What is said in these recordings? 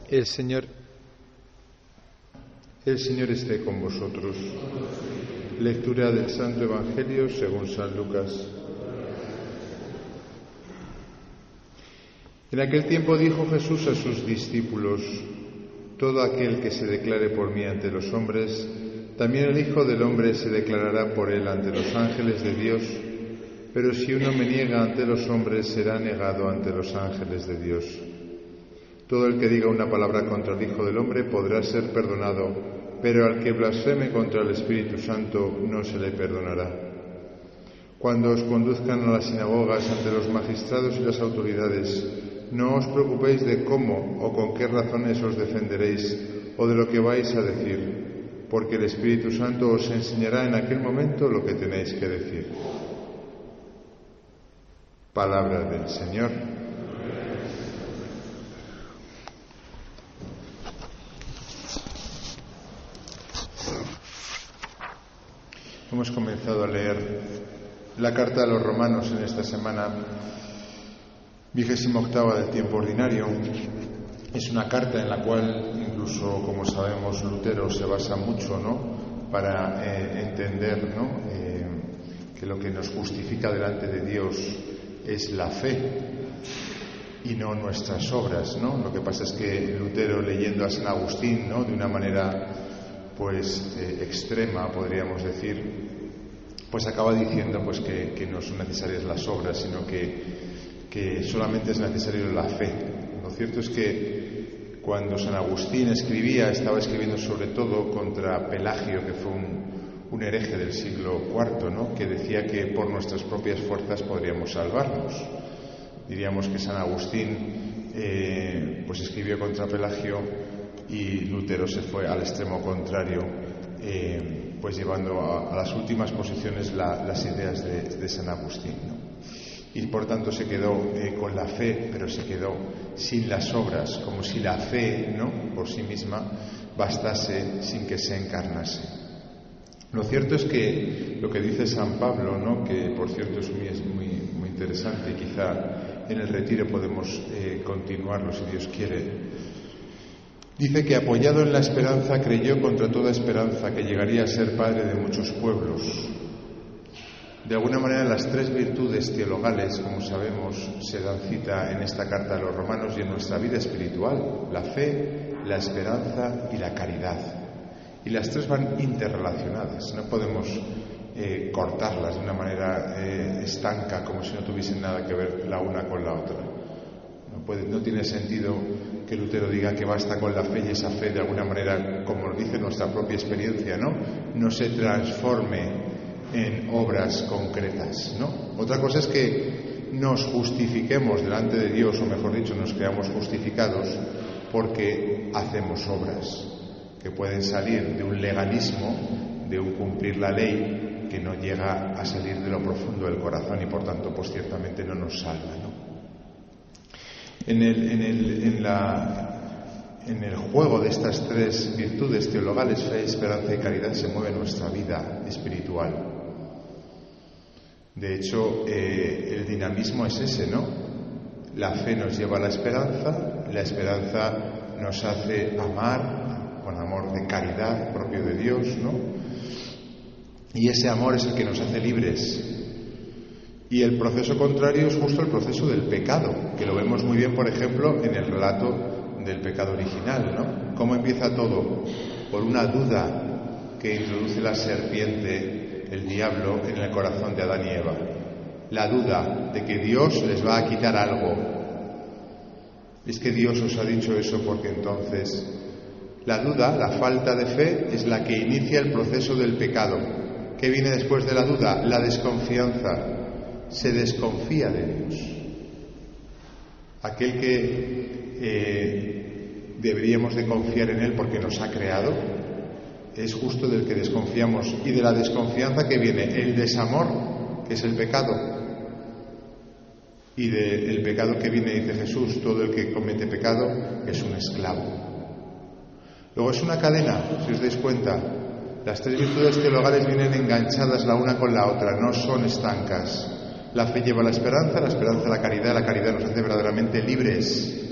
El Señor esté con vosotros. Lectura del Santo Evangelio según San Lucas. En aquel tiempo dijo Jesús a sus discípulos: todo aquel que se declare por mí ante los hombres, también el Hijo del Hombre se declarará por él ante los ángeles de Dios. Pero si uno me niega ante los hombres, será negado ante los ángeles de Dios. Todo el que diga una palabra contra el Hijo del Hombre podrá ser perdonado, pero al que blasfeme contra el Espíritu Santo no se le perdonará. Cuando os conduzcan a las sinagogas ante los magistrados y las autoridades, no os preocupéis de cómo o con qué razones os defenderéis o de lo que vais a decir, porque el Espíritu Santo os enseñará en aquel momento lo que tenéis que decir. Palabra del Señor. Hemos comenzado a leer la carta a los romanos en esta semana 28ª del tiempo ordinario. Es una carta en la cual incluso, como sabemos, Lutero se basa mucho, para entender, que lo que nos justifica delante de Dios es la fe y no nuestras obras, Lo que pasa es que Lutero, leyendo a San Agustín, de una manera extrema, podríamos decir, acaba diciendo que no son necesarias las obras, sino que solamente es necesario la fe. Lo cierto es que cuando San Agustín estaba escribiendo sobre todo contra Pelagio, que fue un hereje del siglo IV, que decía que por nuestras propias fuerzas podríamos salvarnos. Diríamos que San Agustín escribió contra Pelagio y Lutero se fue al extremo contrario, llevando a las últimas posiciones las ideas de San Agustín, Y por tanto se quedó con la fe, pero se quedó sin las obras, como si la fe, por sí misma, bastase sin que se encarnase. Lo cierto es que lo que dice San Pablo, que por cierto es muy interesante, y quizá en el retiro podemos continuarlo si Dios quiere. Dice que apoyado en la esperanza creyó contra toda esperanza que llegaría a ser padre de muchos pueblos. De alguna manera las tres virtudes teologales, como sabemos, se dan cita en esta carta a los romanos y en nuestra vida espiritual: la fe, la esperanza y la caridad. Y las tres van interrelacionadas, no podemos cortarlas de una manera estanca, como si no tuviesen nada que ver la una con la otra. No tiene sentido que Lutero diga que basta con la fe y esa fe, de alguna manera, como dice nuestra propia experiencia, no se transforme en obras concretas, Otra cosa es que nos justifiquemos delante de Dios, o mejor dicho, nos creamos justificados porque hacemos obras que pueden salir de un legalismo, de un cumplir la ley que no llega a salir de lo profundo del corazón y por tanto ciertamente no nos salva, En el juego de estas tres virtudes teologales, fe, esperanza y caridad, se mueve nuestra vida espiritual. De hecho, el dinamismo es ese, La fe nos lleva a la esperanza nos hace amar con amor de caridad propio de Dios, Y ese amor es el que nos hace libres. Y el proceso contrario es justo el proceso del pecado, que lo vemos muy bien, por ejemplo, en el relato del pecado original, ¿Cómo empieza todo? Por una duda que introduce la serpiente, el diablo, en el corazón de Adán y Eva. La duda de que Dios les va a quitar algo. Es que Dios os ha dicho eso porque entonces... La duda, la falta de fe, es la que inicia el proceso del pecado. ¿Qué viene después de la duda? La desconfianza. Se desconfía de Dios. Aquel que deberíamos de confiar en Él porque nos ha creado, es justo del que desconfiamos, y de la desconfianza que viene el desamor, que es el pecado, y del pecado que viene, dice Jesús, todo el que comete pecado es un esclavo. Luego es una cadena, si os dais cuenta. Las tres virtudes teologales vienen enganchadas la una con la otra, no son estancas. La fe lleva a la esperanza la caridad nos hace verdaderamente libres.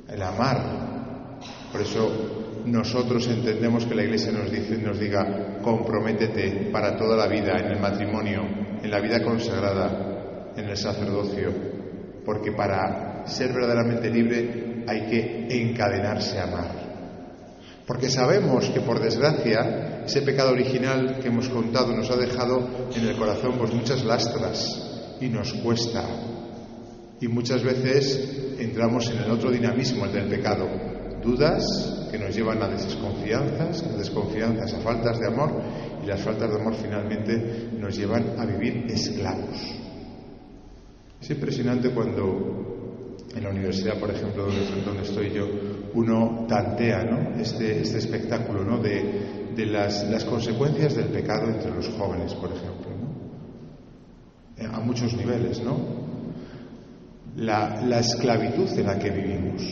El amar Por eso nosotros entendemos que la Iglesia nos diga: comprométete para toda la vida en el matrimonio, en la vida consagrada, en el sacerdocio, porque para ser verdaderamente libre hay que encadenarse a amar. Porque sabemos que, por desgracia, ese pecado original que hemos contado nos ha dejado en el corazón pues muchas lastras y nos cuesta. Y muchas veces entramos en el otro dinamismo, el del pecado. Dudas que nos llevan a desconfianzas, a faltas de amor, y las faltas de amor finalmente nos llevan a vivir esclavos. Es impresionante cuando en la universidad, por ejemplo, donde estoy yo, uno tantea, ¿no?, este espectáculo, ¿no?, de las consecuencias del pecado entre los jóvenes, por ejemplo, ¿no?, a muchos niveles, ¿no? La esclavitud en la que vivimos,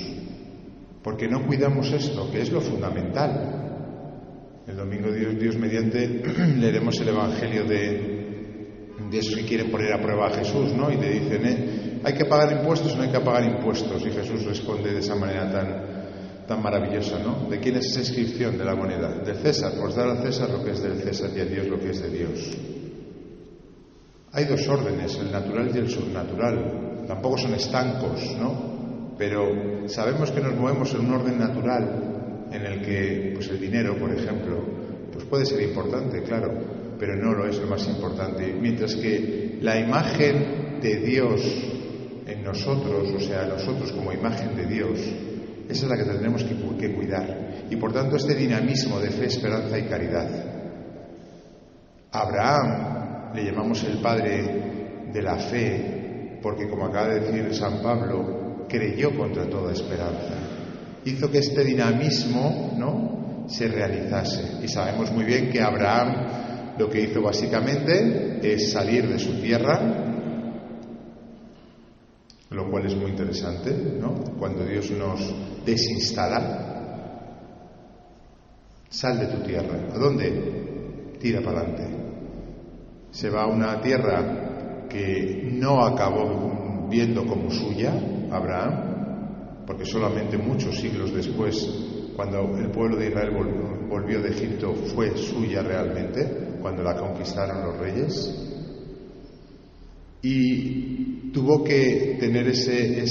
porque no cuidamos esto, que es lo fundamental. El domingo, Dios mediante, leeremos el Evangelio de esos que quieren poner a prueba a Jesús, ¿no? Y le dicen, ¿hay que pagar impuestos o no hay que pagar impuestos? Y Jesús responde de esa manera tan maravillosa, ¿no? ¿De quién es esa inscripción de la moneda? Del César. Pues dar al César lo que es del César y a Dios lo que es de Dios. Hay dos órdenes, el natural y el subnatural. Tampoco son estancos, ¿no? Pero sabemos que nos movemos en un orden natural en el que, pues, el dinero, por ejemplo, pues puede ser importante, claro, pero no lo es lo más importante. Mientras que la imagen de Dios en nosotros, o sea, nosotros como imagen de Dios, esa es la que tendremos que cuidar. Y por tanto, este dinamismo de fe, esperanza y caridad. Abraham le llamamos el padre de la fe, porque, como acaba de decir San Pablo, creyó contra toda esperanza. Hizo que este dinamismo, ¿no?, se realizase. Y sabemos muy bien que Abraham lo que hizo básicamente es salir de su tierra, lo cual es muy interesante, ¿no? Cuando Dios nos desinstala, sal de tu tierra. ¿A dónde? Tira para adelante. Se va a una tierra que no acabó viendo como suya, Abraham, porque solamente muchos siglos después, cuando el pueblo de Israel volvió de Egipto, fue suya realmente, cuando la conquistaron los reyes. Y tuvo que tener ese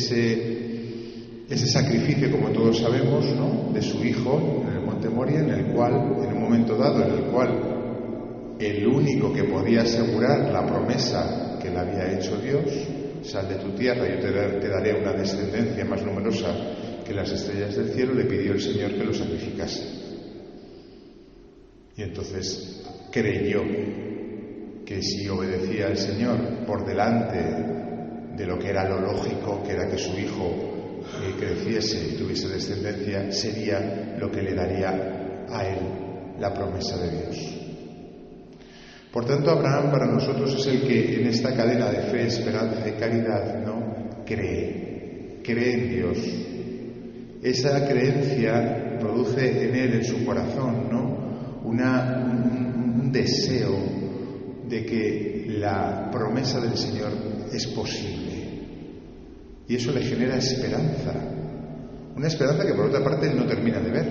sacrificio, como todos sabemos, ¿no?, de su hijo en el monte Moria, en el cual, en un momento dado, en el cual el único que podía asegurar la promesa que le había hecho Dios, sal de tu tierra, yo te daré una descendencia más numerosa que las estrellas del cielo, le pidió el Señor que lo sacrificase. Y entonces creyó que si obedecía al Señor por delante de lo que era lo lógico, que era que su hijo creciese y tuviese descendencia, sería lo que le daría a él la promesa de Dios. Por tanto, Abraham para nosotros es el que en esta cadena de fe, esperanza y caridad, ¿no?, cree en Dios. Esa creencia produce en él, en su corazón, ¿no?, un deseo de que la promesa del Señor es posible. Y eso le genera esperanza. Una esperanza que, por otra parte, él no termina de ver.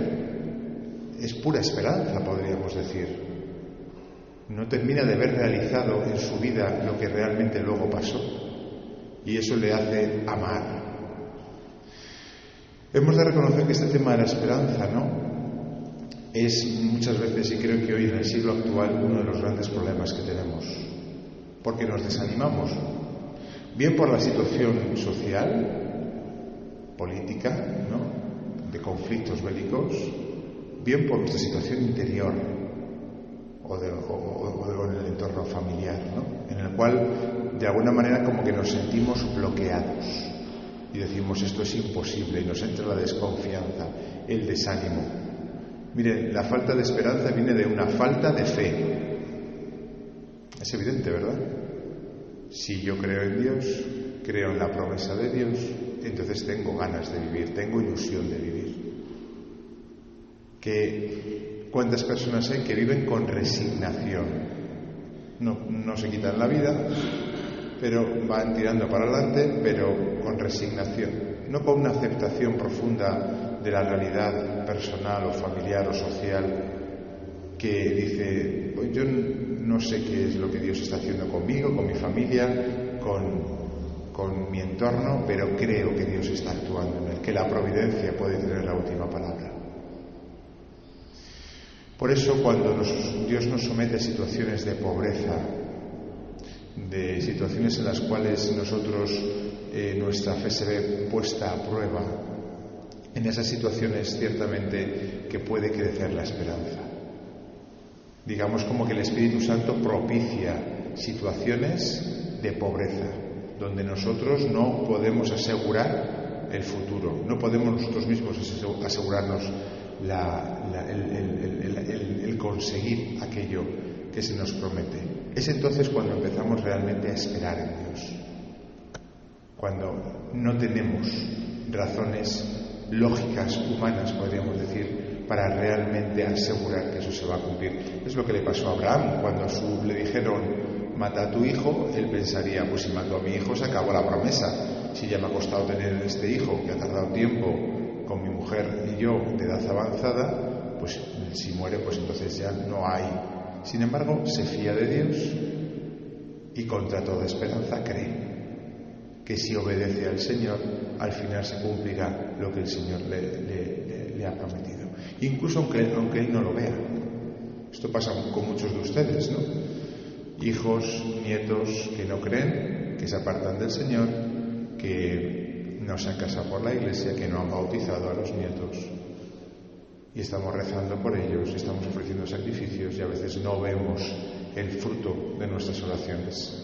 Es pura esperanza, podríamos decir. No termina de ver realizado en su vida lo que realmente luego pasó. Y eso le hace amar. Hemos de reconocer que este tema de la esperanza, ¿no?, es muchas veces, y creo que hoy en el siglo actual, uno de los grandes problemas que tenemos, porque nos desanimamos, bien por la situación social, política, ¿no?, de conflictos bélicos, bien por nuestra situación interior o en el entorno familiar, ¿no?, en el cual de alguna manera como que nos sentimos bloqueados y decimos esto es imposible, y nos entra la desconfianza, el desánimo. Miren, la falta de esperanza viene de una falta de fe. Es evidente, ¿verdad? Si yo creo en Dios, creo en la promesa de Dios, entonces tengo ganas de vivir, tengo ilusión de vivir. ¿Cuántas personas hay que viven con resignación? No se quitan la vida, pero van tirando para adelante, pero con resignación, no con una aceptación profunda de la realidad personal o familiar o social, que dice, pues yo no sé qué es lo que Dios está haciendo conmigo, con mi familia, con mi entorno, pero creo que Dios está actuando en él, que la providencia puede tener la última palabra. Por eso, cuando Dios nos somete a situaciones de pobreza, de situaciones en las cuales nosotros, nuestra fe se ve puesta a prueba, en esas situaciones ciertamente que puede crecer la esperanza. Digamos como que el Espíritu Santo propicia situaciones de pobreza, donde nosotros no podemos asegurar el futuro, no podemos nosotros mismos asegurarnos el conseguir aquello que se nos promete. Es entonces cuando empezamos realmente a esperar en Dios, cuando no tenemos razones lógicas, humanas, podríamos decir, para realmente asegurar que eso se va a cumplir. Es lo que le pasó a Abraham. Cuando le dijeron, mata a tu hijo, él pensaría, pues si mato a mi hijo se acabó la promesa. Si ya me ha costado tener este hijo, que ha tardado tiempo con mi mujer y yo de edad avanzada, pues si muere, pues entonces ya no hay. Sin embargo, se fía de Dios y contra toda esperanza cree que si obedece al Señor, al final se cumplirá lo que el Señor le ha prometido. Incluso aunque él no lo vea. Esto pasa con muchos de ustedes, ¿no? Hijos, nietos que no creen, que se apartan del Señor, que no se han casado por la Iglesia, que no han bautizado a los nietos. Y estamos rezando por ellos, estamos ofreciendo sacrificios y a veces no vemos el fruto de nuestras oraciones.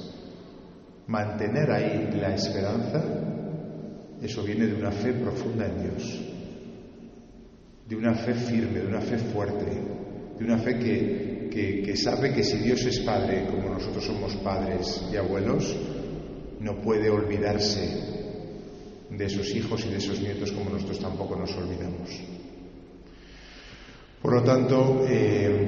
Mantener ahí la esperanza, eso viene de una fe profunda en Dios, de una fe firme, de una fe fuerte, de una fe que sabe que si Dios es Padre, como nosotros somos padres y abuelos, no puede olvidarse de esos hijos y de esos nietos como nosotros tampoco nos olvidamos. Por lo tanto,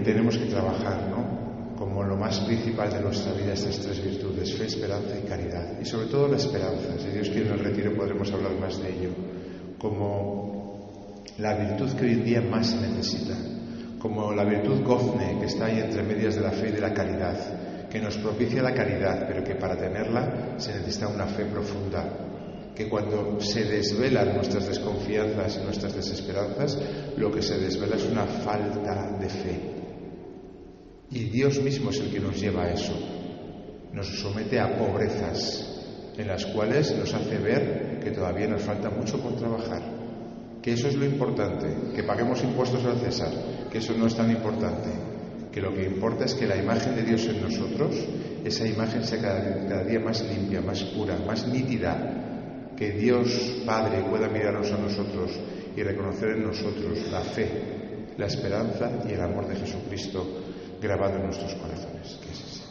tenemos que trabajar, ¿no?, como lo más principal de nuestra vida, estas tres virtudes: fe, esperanza y caridad. Y sobre todo la esperanza. Si Dios quiere, en el retiro podremos hablar más de ello, como la virtud que hoy en día más se necesita, como la virtud gozne, que está ahí entre medias de la fe y de la caridad, que nos propicia la caridad, pero que para tenerla se necesita una fe profunda, que cuando se desvelan nuestras desconfianzas y nuestras desesperanzas, lo que se desvela es una falta de fe. Y Dios mismo es el que nos lleva a eso. Nos somete a pobrezas en las cuales nos hace ver que todavía nos falta mucho por trabajar. Que eso es lo importante, que paguemos impuestos al César, que eso no es tan importante. Que lo que importa es que la imagen de Dios en nosotros, esa imagen sea cada día más limpia, más pura, más nítida. Que Dios Padre pueda mirarnos a nosotros y reconocer en nosotros la fe, la esperanza y el amor de Jesucristo grabado en nuestros corazones. Que es así.